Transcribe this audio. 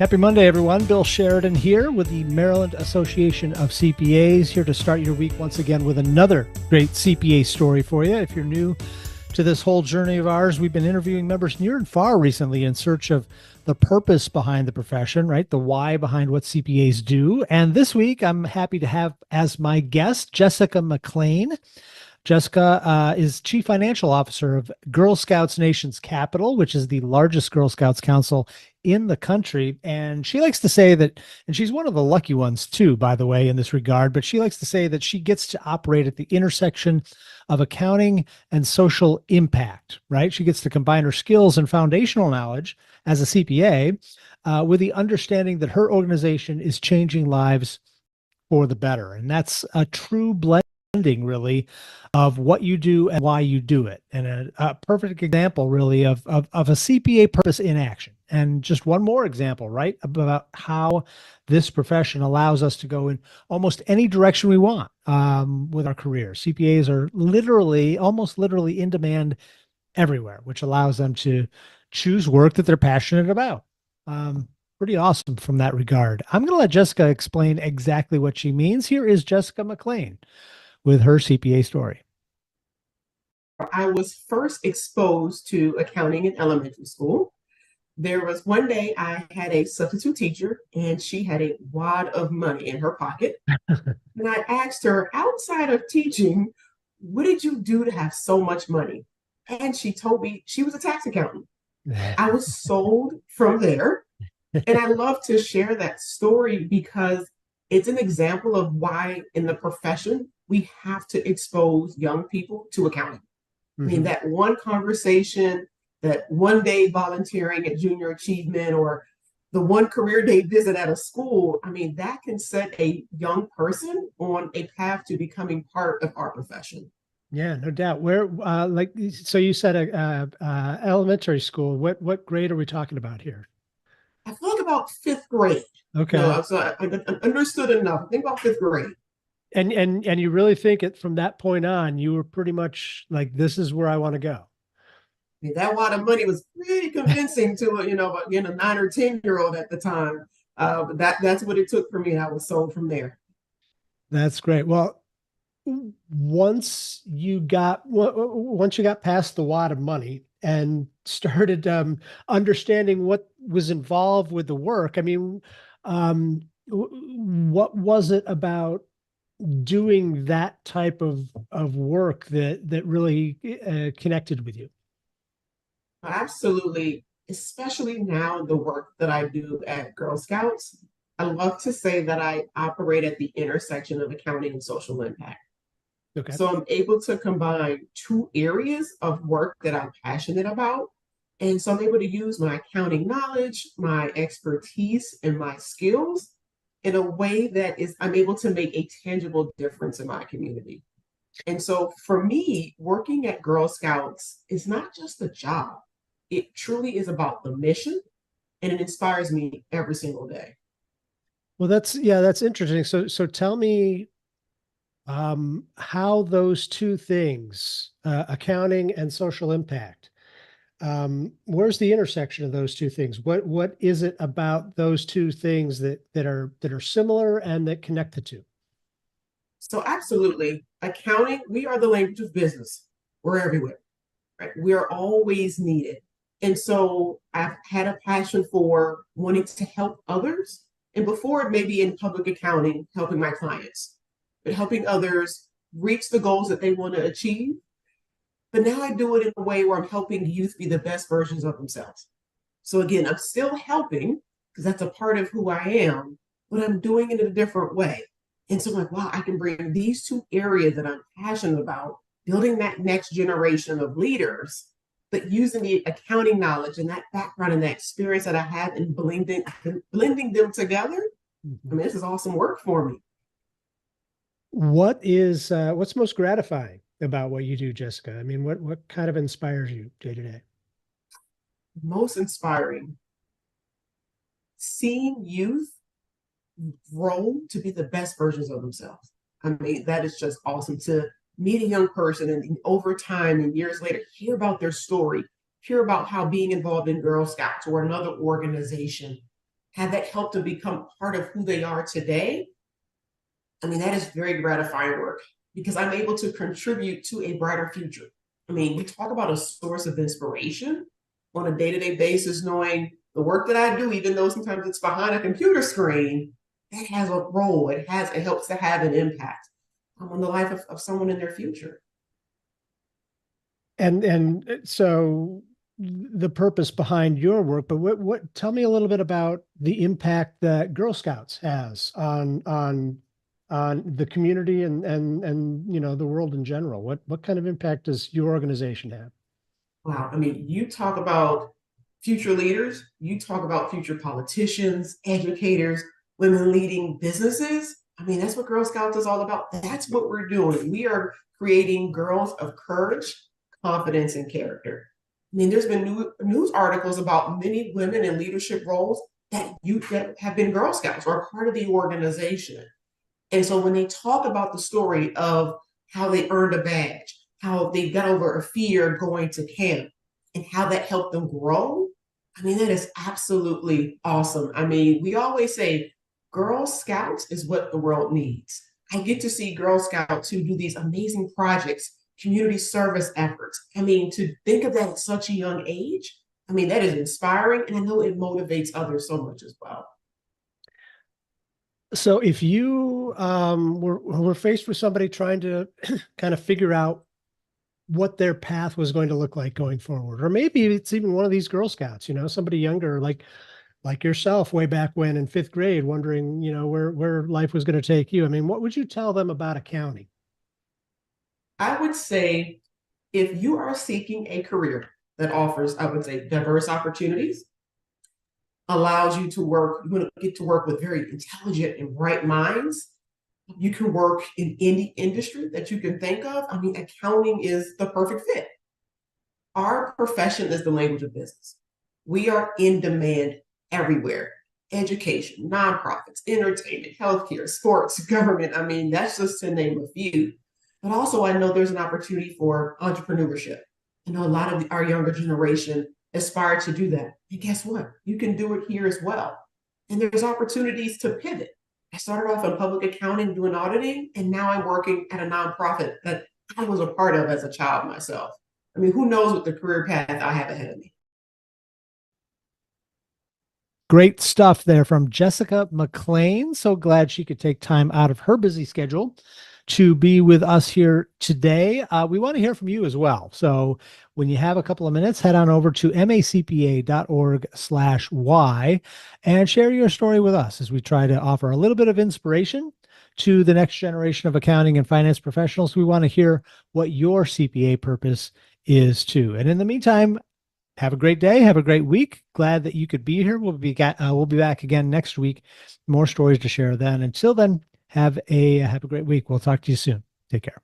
Happy Monday, everyone. Bill Sheridan here with the Maryland Association of CPAs, here to start your week once again with another great CPA story for you. If you're new to this whole journey of ours, we've been interviewing members near and far recently in search of the purpose behind the profession, right? The why behind what CPAs do. And this week, I'm happy to have as my guest Jessica McClain. Jessica is Chief Financial Officer of Girl Scouts Nation's Capital, which is the largest Girl Scouts council in the country. And she likes to say that, and she's one of the lucky ones too, by the way, in this regard, but she likes to say that she gets to operate at the intersection of accounting and social impact, right? She gets to combine her skills and foundational knowledge as a CPA with the understanding that her organization is changing lives for the better. And that's a true blending, really, of what you do and why you do it. And a perfect example, really, of a CPA purpose in action. And just one more example, right, about how this profession allows us to go in almost any direction we want with our career. CPAs are literally, almost literally in demand everywhere, which allows them to choose work that they're passionate about. Pretty awesome from that regard. I'm going to let Jessica explain exactly what she means. Here is Jessica McClain with her CPA story. I was first exposed to accounting in elementary school. There was one day I had a substitute teacher and she had a wad of money in her pocket. And I asked her, outside of teaching, what did you do to have so much money? And she told me she was a tax accountant. I was sold from there. And I love to share that story because it's an example of why in the profession we have to expose young people to accounting. I mean, that one conversation, that one day volunteering at junior achievement, or the one career day visit at a school, I mean, that can set a young person on a path to becoming part of our profession. Yeah, no doubt. Where, so you said elementary school. What grade are we talking about here? I feel like about fifth grade. Okay. So I understood enough. I think about fifth grade. And you really think it from that point on, you were pretty much like, this is where I want to go. I mean, that wad of money was pretty convincing to a 9 or 10-year-old at the time. But that's what it took for me. I was sold from there. That's great. Well, once you got past the wad of money and started understanding what was involved with the work, I mean, what was it about doing that type of work that really connected with you? Absolutely, especially now the work that I do at Girl Scouts. I love to say that I operate at the intersection of accounting and social impact. Okay. So I'm able to combine two areas of work that I'm passionate about. And so I'm able to use my accounting knowledge, my expertise, and my skills in a way that I'm able to make a tangible difference in my community. And so for me, working at Girl Scouts is not just a job. It truly is about the mission, and it inspires me every single day. Well, that's interesting. So tell me how those two things, accounting and social impact, where's the intersection of those two things? What is it about those two things that are similar and that connect the two? So absolutely, accounting, we are the language of business. We're everywhere, right? We are always needed. And so I've had a passion for wanting to help others. And before, maybe in public accounting, helping my clients, but helping others reach the goals that they want to achieve. But now I do it in a way where I'm helping youth be the best versions of themselves. So again, I'm still helping because that's a part of who I am, but I'm doing it in a different way. And so I'm like, wow, I can bring these two areas that I'm passionate about, building that next generation of leaders, but using the accounting knowledge and that background and that experience that I have and blending them together. I mean, this is awesome work for me. What's most gratifying about what you do, Jessica? I mean, what kind of inspires you day to day? Most inspiring, seeing youth grow to be the best versions of themselves. I mean, that is just awesome to meet a young person and over time and years later, hear about their story, hear about how being involved in Girl Scouts or another organization had that helped them become part of who they are today, I mean, that is very gratifying work because I'm able to contribute to a brighter future. I mean, we talk about a source of inspiration on a day-to-day basis, knowing the work that I do, even though sometimes it's behind a computer screen, that has a role. It helps to have an impact on the life of someone in their future. And so the purpose behind your work, but what tell me a little bit about the impact that Girl Scouts has on the community and you know the world in general. What kind of impact does your organization have? Wow. I mean, you talk about future leaders, you talk about future politicians, educators, women leading businesses. I mean, that's what Girl Scouts is all about. That's what we're doing. We are creating girls of courage, confidence, and character. I mean, there's been news articles about many women in leadership roles that have been Girl Scouts or part of the organization. And so when they talk about the story of how they earned a badge, how they got over a fear going to camp, and how that helped them grow, I mean, that is absolutely awesome. I mean, we always say Girl Scouts is what the world needs. I get to see Girl Scouts who do these amazing projects, community service efforts. I mean, to think of that at such a young age, I mean, that is inspiring. And I know it motivates others so much as well. So if you were faced with somebody trying to kind of figure out what their path was going to look like going forward, or maybe it's even one of these Girl Scouts, you know, somebody younger like yourself way back when in fifth grade, wondering, you know, where life was going to take you. I mean, what would you tell them about accounting? I would say if you are seeking a career that offers, I would say, diverse opportunities, allows you to work, you want to get to work with very intelligent and bright minds. You can work in any industry that you can think of. I mean, accounting is the perfect fit. Our profession is the language of business. We are in demand everywhere. Education, nonprofits, entertainment, healthcare, sports, government. I mean, that's just to name a few. But also, I know there's an opportunity for entrepreneurship. I know a lot of our younger generation aspire to do that. And guess what? You can do it here as well. And there's opportunities to pivot. I started off in public accounting doing auditing, and now I'm working at a nonprofit that I was a part of as a child myself. I mean, who knows what the career path I have ahead of me? Great stuff there from Jessica McClain. So glad she could take time out of her busy schedule to be with us here today. We want to hear from you as well. So when you have a couple of minutes, head on over to macpa.org/y and share your story with us as we try to offer a little bit of inspiration to the next generation of accounting and finance professionals. We want to hear what your CPA purpose is too. And in the meantime, have a great day. Have a great week. Glad that you could be here. We'll be back again next week. More stories to share then. Until then, have a great week. We'll talk to you soon. Take care.